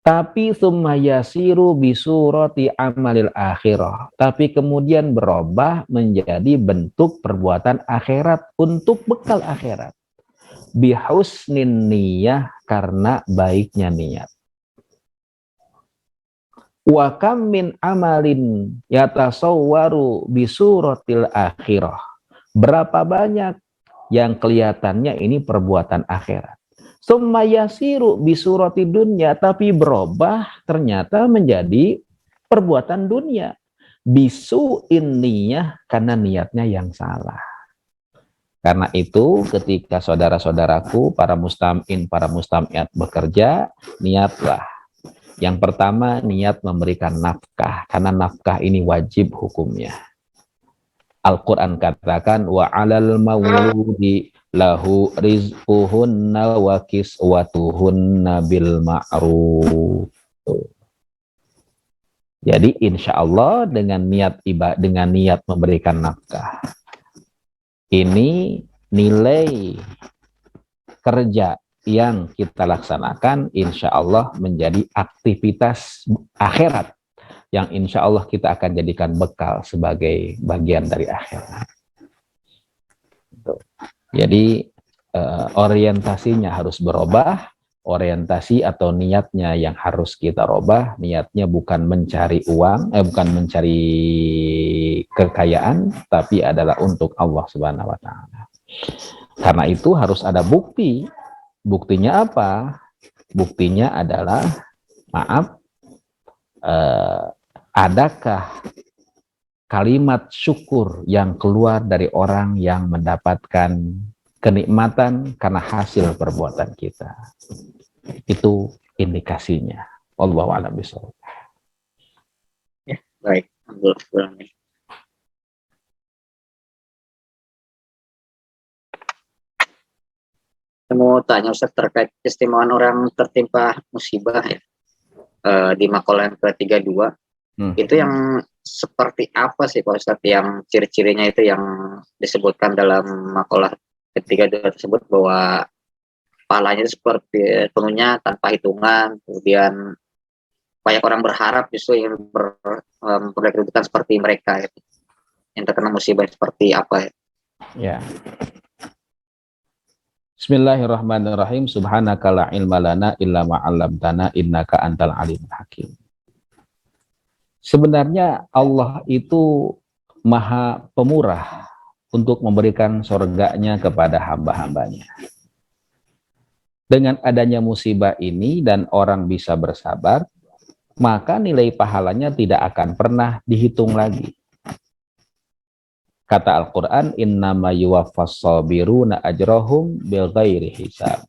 Tapi summa yasiru bisurati amalil akhirah. Tapi kemudian berubah menjadi bentuk perbuatan akhirat untuk bekal akhirat. Bihusnin niyah, karena baiknya niat. Wa kam min amalin yatasawwaru bisuratil akhirah. Berapa banyak yang kelihatannya ini perbuatan akhirat. Summa yasiru bisurati dunya, tapi berubah ternyata menjadi perbuatan dunia. Bisu inniyah, karena niatnya yang salah. Karena itu ketika saudara-saudaraku, para mustam'in, para mustamiat bekerja, niatlah. Yang pertama, niat memberikan nafkah, karena nafkah ini wajib hukumnya. Al-Quran katakan, wa 'alal mauludi lahu rizquhunna wa kiswatuhunna bil ma'ruf. Jadi insya Allah dengan niat memberikan nafkah, ini nilai kerja yang kita laksanakan insya Allah menjadi aktivitas akhirat yang insya Allah kita akan jadikan bekal sebagai bagian dari akhirat. Jadi orientasinya harus berubah, orientasi atau niatnya yang harus kita rubah. Niatnya bukan mencari uang, bukan mencari kekayaan, tapi adalah untuk Allah Subhanahu wa taala. Karena itu harus ada bukti. Buktinya apa? Buktinya adalah, adakah kalimat syukur yang keluar dari orang yang mendapatkan kenikmatan karena hasil perbuatan kita? Itu indikasinya. Wallahu a'lam bishawab. Ya, baik. Alhamdulillah. Saya mau tanya Ustaz terkait keistimewaan orang tertimpa musibah ya, di makalah yang ke-32. Itu yang seperti apa sih Pak Ustaz, yang ciri-cirinya itu yang disebutkan dalam makalah ke-32 tersebut, bahwa pahalanya itu seperti penuhnya tanpa hitungan, kemudian banyak orang berharap justru yang memperoleh kedudukan seperti mereka gitu, yang terkena musibah seperti apa ya? Ya. Bismillahirrahmanirrahim. Subhanaka la ilma lana illa ma 'allamtana innaka antal alimul hakim. Sebenarnya Allah itu maha pemurah untuk memberikan surganya kepada hamba-hambanya. Dengan adanya musibah ini dan orang bisa bersabar, maka nilai pahalanya tidak akan pernah dihitung lagi. Kata Al-Quran, innama yuwaffas sabiruna ajrahum bighairi hisab.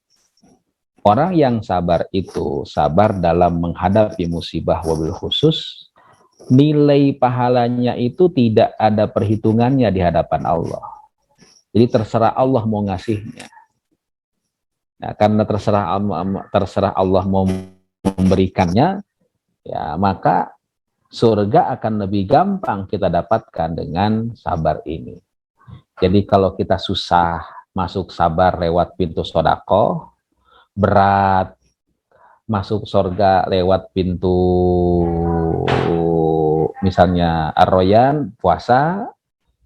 Orang yang sabar itu sabar dalam menghadapi musibah wabil khusus, nilai pahalanya itu tidak ada perhitungannya di hadapan Allah. Jadi terserah Allah mau ngasihnya. Nah, karena terserah Allah mau memberikannya, ya maka surga akan lebih gampang kita dapatkan dengan sabar ini. Jadi kalau kita susah masuk sabar lewat pintu sodako, berat masuk surga lewat pintu misalnya arroyan, puasa,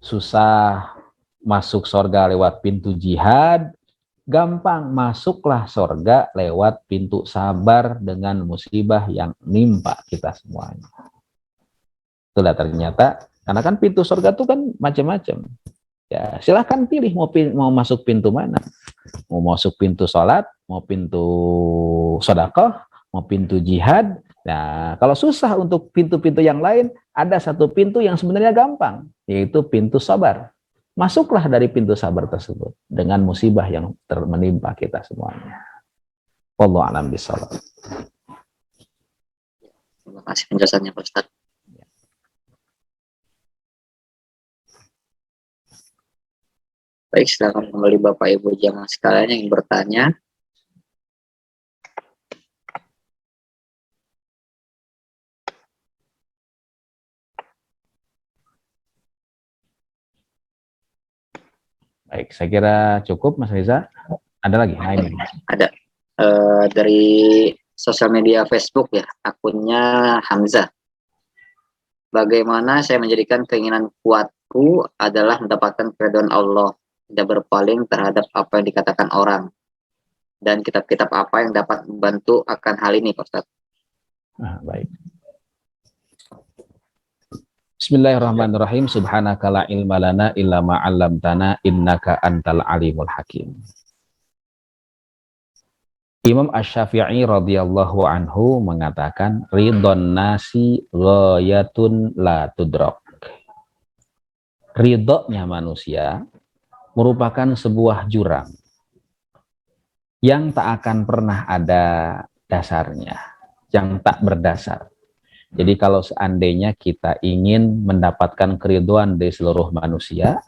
susah masuk surga lewat pintu jihad, gampang masuklah surga lewat pintu sabar dengan musibah yang nimpa kita semuanya. Itulah ternyata, karena kan pintu surga itu kan macam-macam. Ya, silahkan pilih mau masuk pintu mana. Mau masuk pintu sholat, mau pintu sodakoh, mau pintu jihad. Nah, kalau susah untuk pintu-pintu yang lain, ada satu pintu yang sebenarnya gampang, yaitu pintu sabar. Masuklah dari pintu sabar tersebut dengan musibah yang menimpa kita semuanya. Wallahu a'lam bishawab. Terima kasih penjelasannya Pak Ustadz. Baik, silakan kembali Bapak Ibu jamaah sekalian yang bertanya. Baik, saya kira cukup Mas Reza. Ada lagi? Nah, ini. Ada dari sosial media Facebook ya, akunnya Hamzah. Bagaimana saya menjadikan keinginan kuatku adalah mendapatkan keridhaan Allah, tidak berpaling terhadap apa yang dikatakan orang, dan kitab-kitab apa yang dapat membantu akan hal ini, Pak Ustadz. Nah, baik. Bismillahirrahmanirrahim. Subhanaka la ilma lana illa ma 'allamtana innaka antal alimul hakim. Imam Asy-Syafi'i radhiyallahu anhu mengatakan, ridhon nasi ghayatun la tudrak. Ridhonya manusia merupakan sebuah jurang yang tak akan pernah ada dasarnya, yang tak berdasar. Jadi kalau seandainya kita ingin mendapatkan keridhaan dari seluruh manusia,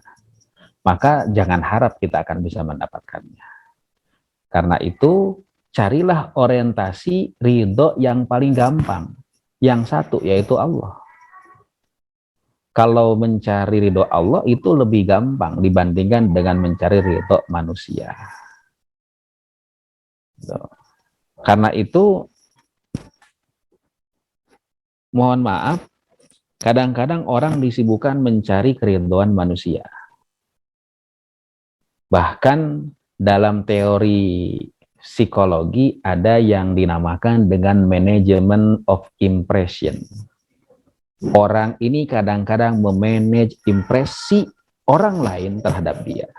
maka jangan harap kita akan bisa mendapatkannya. Karena itu, carilah orientasi ridho yang paling gampang. Yang satu, yaitu Allah. Kalau mencari ridho Allah itu lebih gampang dibandingkan dengan mencari ridho manusia. Karena itu, mohon maaf, kadang-kadang orang disibukkan mencari keridhaan manusia. Bahkan dalam teori psikologi ada yang dinamakan dengan management of impression. Orang ini kadang-kadang memanage impresi orang lain terhadap dia.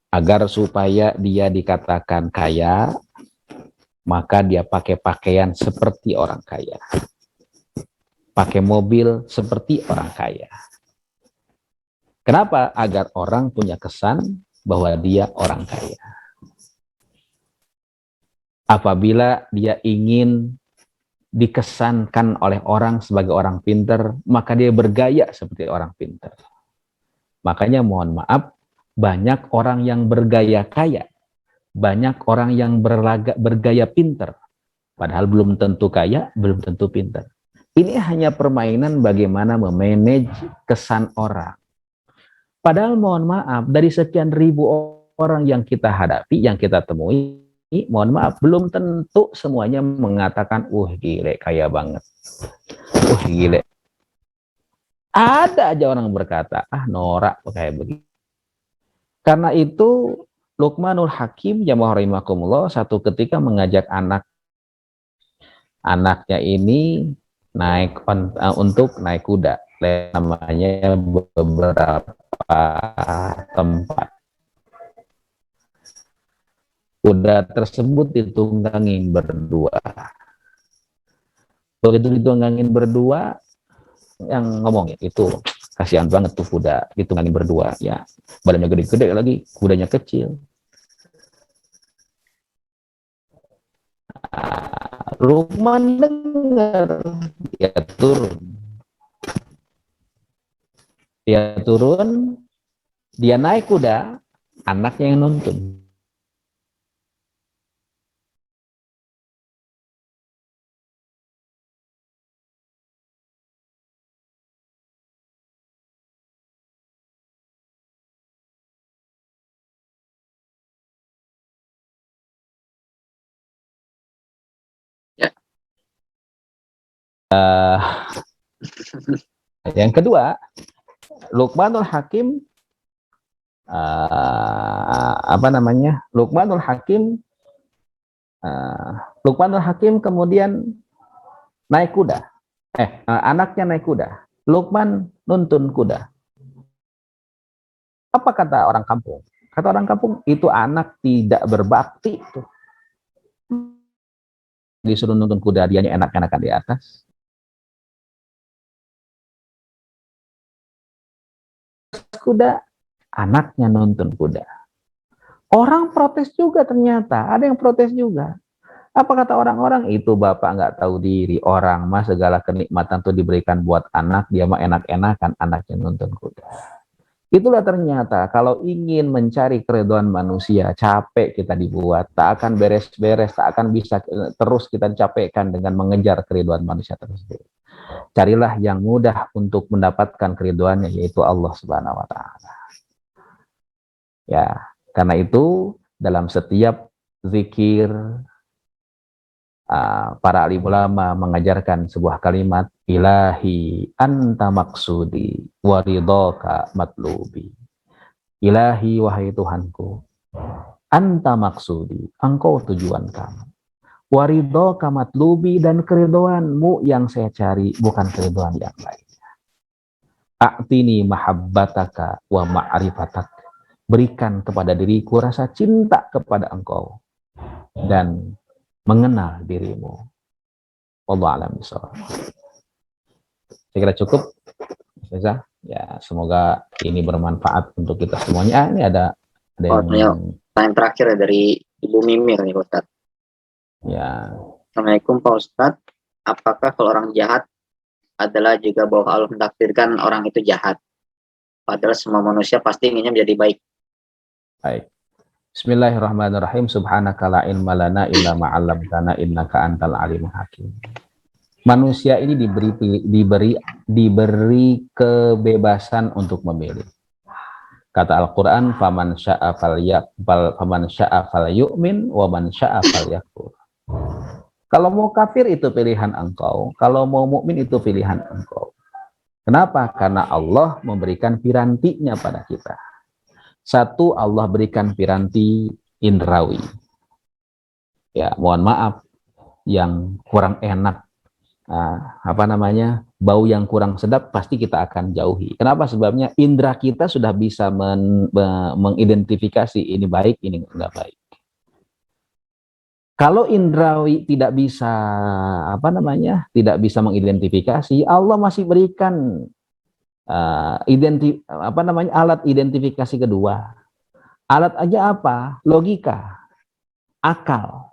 Agar supaya dia dikatakan kaya, maka dia pakai pakaian seperti orang kaya. Pakai mobil seperti orang kaya. Kenapa? Agar orang punya kesan bahwa dia orang kaya. Apabila dia ingin dikesankan oleh orang sebagai orang pintar, maka dia bergaya seperti orang pintar. Makanya mohon maaf, banyak orang yang bergaya kaya, banyak orang yang bergaya pintar, padahal belum tentu kaya, belum tentu pintar. Ini hanya permainan bagaimana memanage kesan orang. Padahal mohon maaf, dari sekian ribu orang yang kita hadapi, yang kita temui, mohon maaf, belum tentu semuanya mengatakan, gile, kaya banget. Gile. Ada aja orang berkata, norak kayak begitu. Karena itu, Luqmanul Hakim, jamaah rahimakumullah, satu ketika mengajak anaknya ini untuk naik kuda. Namanya beberapa tempat. Kuda tersebut ditunggangi berdua. Begitu ditunggangin berdua, yang ngomong ya, itu kasihan banget tuh kuda ditunggangin berdua ya, badannya gede-gede lagi, kudanya kecil. Lukman dengar, dia turun, dia naik kuda, anaknya yang nuntun. Ya. Yang kedua, Luqmanul Hakim Luqmanul Hakim Luqmanul Hakim kemudian naik kuda. Anaknya naik kuda. Luqman nuntun kuda. Apa kata orang kampung? Kata orang kampung, itu anak tidak berbakti tuh. Disuruh nuntun kuda, dianya enak-enakan di atas. Kuda, anaknya nuntun kuda. Orang protes juga ternyata, ada yang protes juga. Apa kata orang-orang? Itu bapak nggak tahu diri, orang mah segala kenikmatan tuh diberikan buat anak, dia mah enak-enakan anaknya nuntun kuda. Itulah ternyata kalau ingin mencari keridhaan manusia, capek kita dibuat, tak akan beres-beres, tak akan bisa terus kita capekkan dengan mengejar keridhaan manusia tersebut. Carilah yang mudah untuk mendapatkan keridhaannya, yaitu Allah Subhanahu wa taala. Ya, karena itu dalam setiap zikir para alim ulama mengajarkan sebuah kalimat, ilahi anta maksudi waridhoka matlubi. Ilahi, wahai Tuhanku, anta maksudi, engkau tujuan kami, waridhoka matlubi, dan keridhoanmu yang saya cari, bukan keridhoan yang lain. A'tini mahabbataka wa ma'rifatak, berikan kepada diriku rasa cinta kepada engkau dan mengenal dirimu. Wallahu a'lam bishawab. Saya kira cukup, Ustazah. Ya, semoga ini bermanfaat untuk kita semuanya. Ini ada yang pertanyaan terakhir ya dari Ibu Mimir nih, Ustaz. Ya. Assalamualaikum Pak Ustaz. Apakah kalau orang jahat adalah juga bahwa Allah mentakdirkan orang itu jahat? Padahal semua manusia pasti inginnya menjadi baik. Baik. Bismillahirrahmanirrahim. Subhanaka la ilma lana illa ma 'allamtana innaka antal alimul hakim. Manusia ini diberi kebebasan untuk memilih. Kata Al-Qur'an, faman syaa'a falyu'min wa man syaa'a falyakfur. Kalau mau kafir itu pilihan engkau, kalau mau mukmin itu pilihan engkau. Kenapa? Karena Allah memberikan pirantinya pada kita. Satu, Allah berikan piranti indrawi. Ya, mohon maaf, yang kurang enak, bau yang kurang sedap pasti kita akan jauhi. Kenapa? Sebabnya indera kita sudah bisa mengidentifikasi ini baik, ini enggak baik. Kalau indrawi tidak bisa tidak bisa mengidentifikasi, Allah masih berikan alat identifikasi kedua. Alat aja apa? Logika, akal.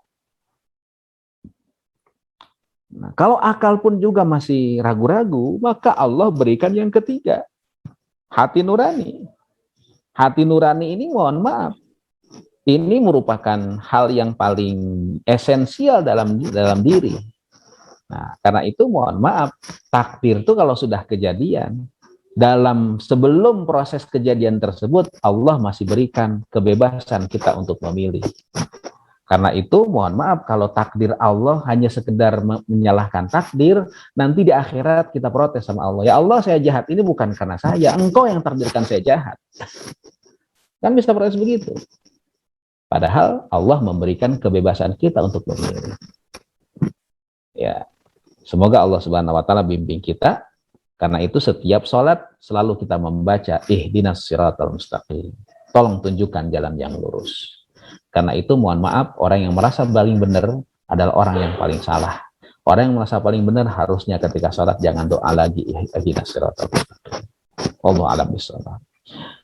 Nah, kalau akal pun juga masih ragu-ragu, maka Allah berikan yang ketiga, hati nurani. Hati nurani ini, mohon maaf, ini merupakan hal yang paling esensial dalam diri. Nah, karena itu mohon maaf, takdir itu kalau sudah kejadian, sebelum proses kejadian tersebut, Allah masih berikan kebebasan kita untuk memilih. Karena itu mohon maaf, kalau takdir Allah hanya sekedar menyalahkan takdir, nanti di akhirat kita protes sama Allah. Ya Allah, saya jahat ini bukan karena saya, engkau yang takdirkan saya jahat. Kan bisa protes begitu. Padahal Allah memberikan kebebasan kita untuk memilih. Ya, semoga Allah Subhanahu wa taala bimbing kita. Karena itu setiap sholat selalu kita membaca ihdinas siratal mustaqim. Tolong tunjukkan jalan yang lurus. Karena itu mohon maaf, orang yang merasa paling benar adalah orang yang paling salah. Orang yang merasa paling benar harusnya ketika sholat jangan doa lagi ihdinas siratal mustaqim. Allah alam bisawab.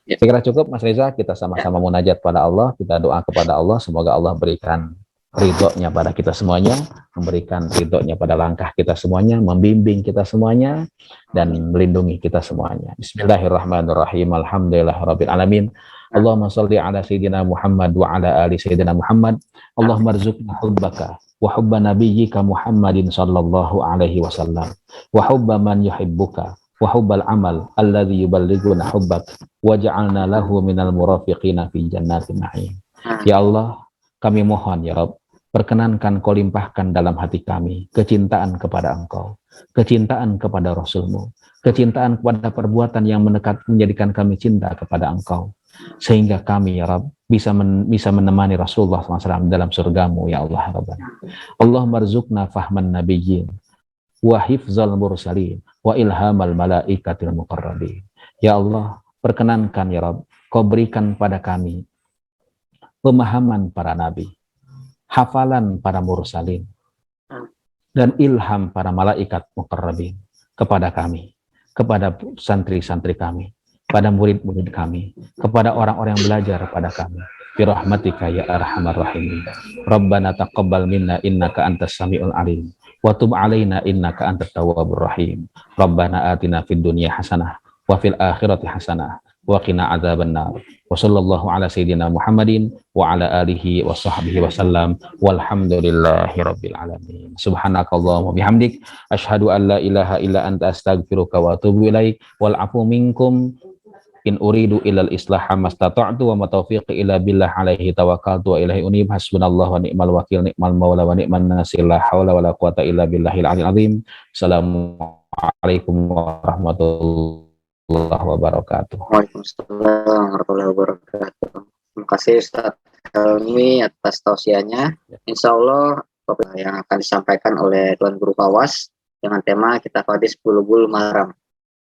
Ya. Saya kira cukup Mas Reza, kita sama-sama munajat pada Allah, kita doa kepada Allah, semoga Allah berikan ridhonya pada kita semuanya, memberikan ridhonya pada langkah kita semuanya, membimbing kita semuanya, dan melindungi kita semuanya. Bismillahirrahmanirrahim. Alhamdulillahirabbil alamin. Allahumma shalli ala sayyidina Muhammad wa ala ali sayyidina Muhammad. Allahumma rzuqna hubbaka wa hubba nabiyyika Muhammadin sallallahu alaihi wasallam wa hubba man yuhibbuka wa hubbal amal alladzi yuballighuna hubbak waj'alna lahu minal murafiqina fi jannatin na'im. Ya Allah, kami mohon ya Rabb, perkenankan kau limpahkan dalam hati kami kecintaan kepada Engkau, kecintaan kepada Rasul-Mu, kecintaan kepada perbuatan yang menjadikan kami cinta kepada Engkau, sehingga kami ya Rabb bisa menemani Rasulullah SAW dalam surgamu ya Allah Rabbana. Allahumma rzuqna fahman nabiyyin wa hifzal mursalin wa ilhamal malaikatil muqarrabin. Ya Allah, perkenankan ya Rabb, kau berikan pada kami pemahaman para nabi, hafalan para mursalin, dan ilham para malaikat muqarrabin kepada kami, kepada santri-santri kami, pada murid-murid kami, kepada orang-orang yang belajar pada kami. Bi rahmatika ya arhamar rahimin. Rabbana taqabbal minna innaka antas samiul alim wa tub alaina innaka antat tawwabur rahim. Rabbana atina fid dunya hasanah wa fil akhirati hasanah wa qina adzabannar. Wa sallallahu ala sayyidina Muhammadin wa ala alihi wa sahbihi wa sallam walhamdulillahi rabbil alamin. Subhanakallahumma bihamdik asyhadu an la ilaha illa anta astaghfiruka wa atubu ilaik wal afu minkum in uridu ilal islaha mastata'tu wa ma taufiqi illa billah alaihi tawakkaltu wa ilaihi unib. Hasbunallahu wa ni'mal wakil, ni'mal maula wa ni'man nasir, la haula wa la quwata illa billahil aliyil azim. Assalamualaikum warahmatullahi wabarakatuh. Waalaikumsalam warahmatullahi wabarakatuh. Terima kasih Ustaz Helmi atas tausiahnya. Insya Allah topik yang akan disampaikan oleh Tuan Guru Fawas dengan tema Kitab Hadis Bulughul Maram.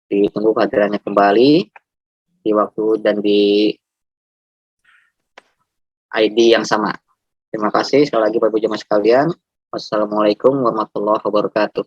Ditunggu kehadirannya kembali di waktu dan di ID yang sama. Terima kasih sekali lagi Bapak Ibu jemaah sekalian. Wassalamualaikum warahmatullahi wabarakatuh.